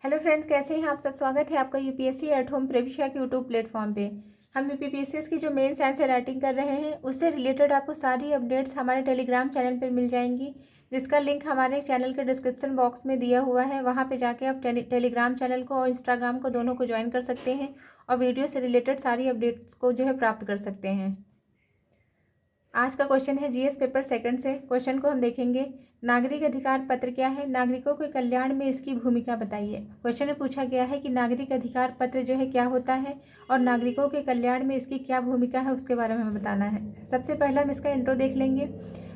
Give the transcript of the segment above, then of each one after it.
Hello friends, कैसे हैं आप सब। स्वागत है आपका यूपीएससी एट होम प्रविष्या के यूट्यूब प्लेटफॉर्म पे। हम यूपीपीएससी की जो मेन साइंस राइटिंग कर रहे हैं उससे रिलेटेड आपको सारी अपडेट्स हमारे टेलीग्राम चैनल पर मिल जाएंगी, जिसका लिंक हमारे चैनल के डिस्क्रिप्शन बॉक्स में दिया हुआ है। वहाँ पे जाके आप टेलीग्राम चैनल को और इंस्टाग्राम को दोनों को ज्वाइन कर सकते हैं और वीडियो से रिलेटेड सारी अपडेट्स को जो है प्राप्त कर सकते हैं। आज का क्वेश्चन है जीएस पेपर सेकंड से। क्वेश्चन को हम देखेंगे। नागरिक अधिकार पत्र क्या है, नागरिकों के कल्याण में इसकी भूमिका बताइए। क्वेश्चन में पूछा गया है कि नागरिक अधिकार पत्र जो है क्या होता है और नागरिकों के कल्याण में इसकी क्या भूमिका है, उसके बारे में हमें बताना है। सबसे पहले हम इसका इंट्रो देख लेंगे।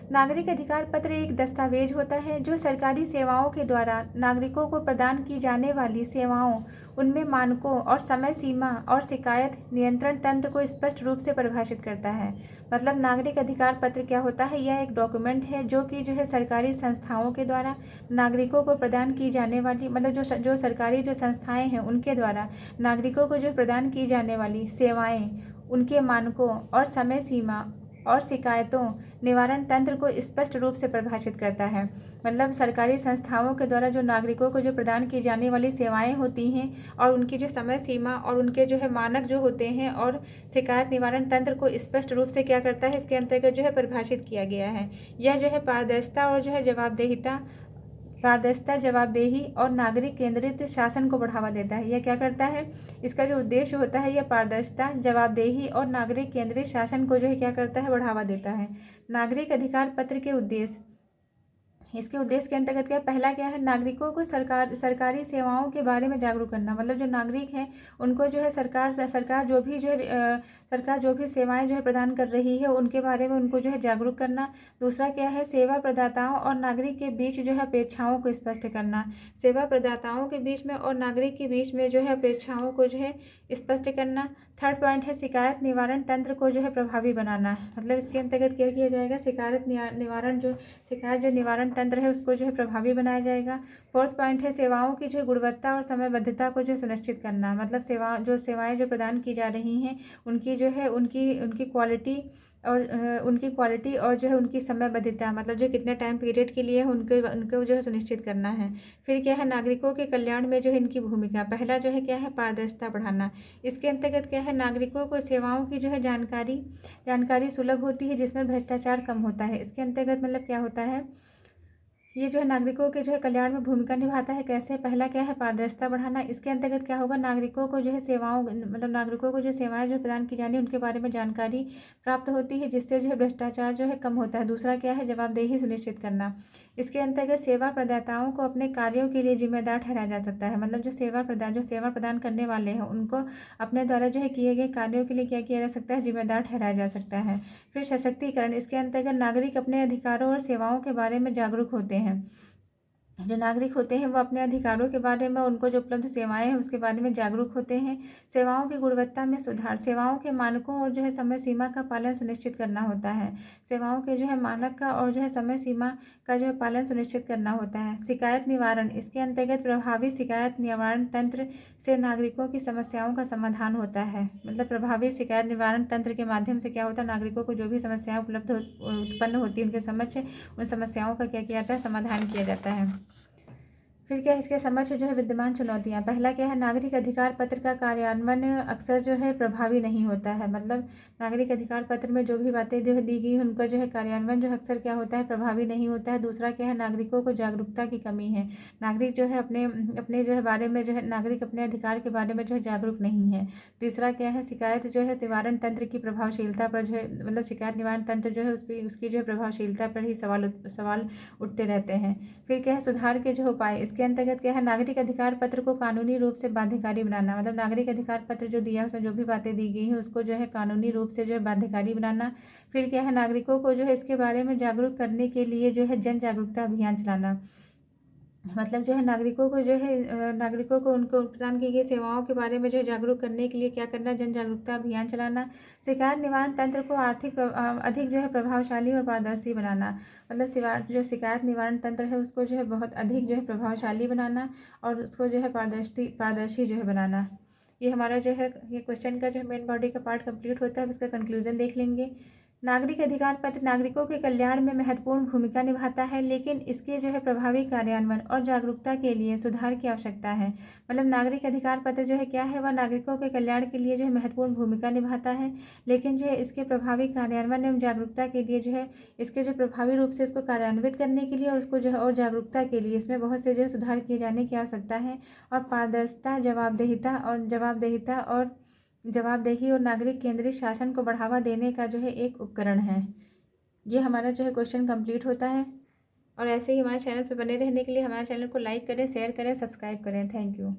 नागरिक अधिकार पत्र एक दस्तावेज होता है जो सरकारी सेवाओं के द्वारा नागरिकों को प्रदान की जाने वाली सेवाओं, उनमें मानकों और समय सीमा और शिकायत नियंत्रण तंत्र को स्पष्ट रूप से परिभाषित करता है। मतलब नागरिक अधिकार पत्र क्या होता है, यह एक डॉक्यूमेंट है जो कि जो है सरकारी संस्थाओं के द्वारा नागरिकों को प्रदान की जाने वाली, मतलब जो सरकारी जो संस्थाएं हैं उनके द्वारा नागरिकों को जो प्रदान की जाने वाली सेवाएं, उनके मानकों और समय सीमा और शिकायतों निवारण तंत्र को स्पष्ट रूप से परिभाषित करता है। मतलब सरकारी संस्थाओं के द्वारा जो नागरिकों को जो प्रदान की जाने वाली सेवाएं होती हैं और उनकी जो समय सीमा और उनके जो है मानक जो होते हैं और शिकायत निवारण तंत्र को स्पष्ट रूप से क्या करता है, इसके अंतर्गत जो है परिभाषित किया गया है। यह जो है पारदर्शिता और जो है जवाबदेही और नागरिक केंद्रित शासन को बढ़ावा देता है। यह क्या करता है, इसका जो उद्देश्य होता है यह पारदर्शिता, जवाबदेही और नागरिक केंद्रित शासन को जो है क्या करता है, बढ़ावा देता है। नागरिक अधिकार पत्र के उद्देश्य, इसके उद्देश्य के अंतर्गत क्या, पहला क्या है, नागरिकों को सरकारी सेवाओं के बारे में जागरूक करना। मतलब जो नागरिक हैं उनको जो है सरकार जो भी सेवाएं जो है प्रदान कर रही है उनके बारे में उनको जो है जागरूक करना। दूसरा क्या है, सेवा प्रदाताओं और नागरिक के बीच जो है अपेक्षाओं को स्पष्ट करना। सेवा प्रदाताओं के बीच में और नागरिक के बीच में जो है अपेक्षाओं को जो है स्पष्ट करना। थर्ड पॉइंट है शिकायत निवारण तंत्र को जो है प्रभावी बनाना। मतलब इसके अंतर्गत क्या किया जाएगा, शिकायत जो निवारण तंत्र है उसको जो है प्रभावी बनाया जाएगा। फोर्थ पॉइंट है सेवाओं की जो गुणवत्ता और समयबद्धता को जो सुनिश्चित करना। मतलब सेवाएं जो प्रदान की जा रही हैं उनकी जो है उनकी क्वालिटी और जो है उनकी समयबद्धता, मतलब जो कितने टाइम पीरियड के लिए है उनको जो है सुनिश्चित करना है। फिर क्या है, नागरिकों के कल्याण में जो है इनकी भूमिका, पहला जो है क्या है, पारदर्शिता बढ़ाना। इसके अंतर्गत क्या है, नागरिकों को सेवाओं की जो है जानकारी सुलभ होती है जिसमें भ्रष्टाचार कम होता है। इसके अंतर्गत मतलब क्या होता है, ये जो है नागरिकों के जो है कल्याण में भूमिका निभाता है। कैसे, पहला क्या है, पारदर्शिता बढ़ाना। इसके अंतर्गत क्या होगा, नागरिकों को जो है नागरिकों को जो सेवाएं जो प्रदान की जानी उनके बारे में जानकारी प्राप्त होती है जिससे जो है भ्रष्टाचार जो है कम होता है। दूसरा क्या है, जवाबदेही सुनिश्चित करना। इसके अंतर्गत सेवा प्रदाताओं को अपने कार्यों के लिए जिम्मेदार ठहराया जा सकता है। मतलब जो सेवा प्रदान करने वाले हैं उनको अपने द्वारा जो है किए गए कार्यों के लिए क्या किया जा सकता है, जिम्मेदार ठहराया जा सकता है। फिर सशक्तिकरण, इसके अंतर्गत नागरिक अपने अधिकारों और सेवाओं के बारे में जागरूक होते हैं। जो नागरिक होते हैं वो अपने अधिकारों के बारे में, उनको जो उपलब्ध सेवाएं हैं उसके बारे में जागरूक होते हैं। सेवाओं की गुणवत्ता में सुधार, सेवाओं के मानकों और जो है समय सीमा का पालन सुनिश्चित करना होता है। सेवाओं के जो है मानक का और जो है समय सीमा का जो है पालन सुनिश्चित करना होता है। शिकायत निवारण, इसके अंतर्गत प्रभावी शिकायत निवारण तंत्र से नागरिकों की समस्याओं का समाधान होता है। मतलब प्रभावी शिकायत निवारण तंत्र के माध्यम से क्या होता है, नागरिकों को जो भी समस्याएं उत्पन्न होती है उनके समक्ष उन समस्याओं का क्या किया जाता है, समाधान किया जाता है। फिर क्या है, इसके समक्ष जो है विद्यमान चुनौतियां, पहला क्या है, नागरिक अधिकार पत्र का कार्यान्वयन अक्सर जो है प्रभावी नहीं होता है। मतलब नागरिक अधिकार पत्र में जो भी बातें जो है दी गई उनका जो है कार्यान्वयन जो अक्सर क्या होता है, प्रभावी नहीं होता है। दूसरा क्या है, नागरिकों को जागरूकता की कमी है। नागरिक जो है अपने जो है बारे में जो है नागरिक अपने अधिकार के बारे में जो है जागरूक नहीं है। तीसरा क्या है, शिकायत जो है निवारण तंत्र की प्रभावशीलता पर जो है, मतलब शिकायत निवारण तंत्र जो है उसकी जो है प्रभावशीलता पर ही सवाल उठते रहते हैं। फिर क्या है, सुधार के जो उपाय, इसके अंतर्गत क्या है, नागरिक अधिकार पत्र को कानूनी रूप से बाध्यकारी बनाना। मतलब नागरिक अधिकार पत्र जो दिया उसमें जो भी बातें दी गई हैं उसको जो है कानूनी रूप से जो है बाध्यकारी बनाना। फिर क्या है, नागरिकों को जो है इसके बारे में जागरूक करने के लिए जो है जन जागरूकता अभियान चलाना। मतलब जो है नागरिकों को उनको प्रदान की गई सेवाओं के बारे में जो है जागरूक करने के लिए क्या करना, जन जागरूकता अभियान चलाना। शिकायत निवारण तंत्र को अधिक जो है प्रभावशाली और पारदर्शी बनाना। मतलब जो शिकायत निवारण तंत्र है उसको जो है बहुत अधिक जो है प्रभावशाली बनाना और उसको जो है पारदर्शी जो है बनाना। ये हमारा जो है ये क्वेश्चन का जो है मेन बॉडी का पार्ट कंप्लीट होता है। अब इसका कंक्लूजन देख लेंगे। नागरिक अधिकार पत्र नागरिकों के कल्याण में महत्वपूर्ण भूमिका निभाता है, लेकिन इसके जो है प्रभावी कार्यान्वयन और जागरूकता के लिए सुधार की आवश्यकता है। मतलब नागरिक अधिकार पत्र जो है क्या है, वह नागरिकों के कल्याण के लिए जो है महत्वपूर्ण भूमिका निभाता है, लेकिन जो है इसके प्रभावी कार्यान्वयन एवं जागरूकता के लिए जो है इसके जो प्रभावी रूप से इसको कार्यान्वित करने के लिए और उसको जो है और जागरूकता के लिए इसमें बहुत से जो है सुधार किए जाने की आवश्यकता है। और पारदर्शिता, जवाबदेही और नागरिक केंद्रित शासन को बढ़ावा देने का जो है एक उपकरण है। ये हमारा जो है क्वेश्चन कंप्लीट होता है। और ऐसे ही हमारे चैनल पर बने रहने के लिए हमारे चैनल को लाइक करें, शेयर करें, सब्सक्राइब करें। Thank you.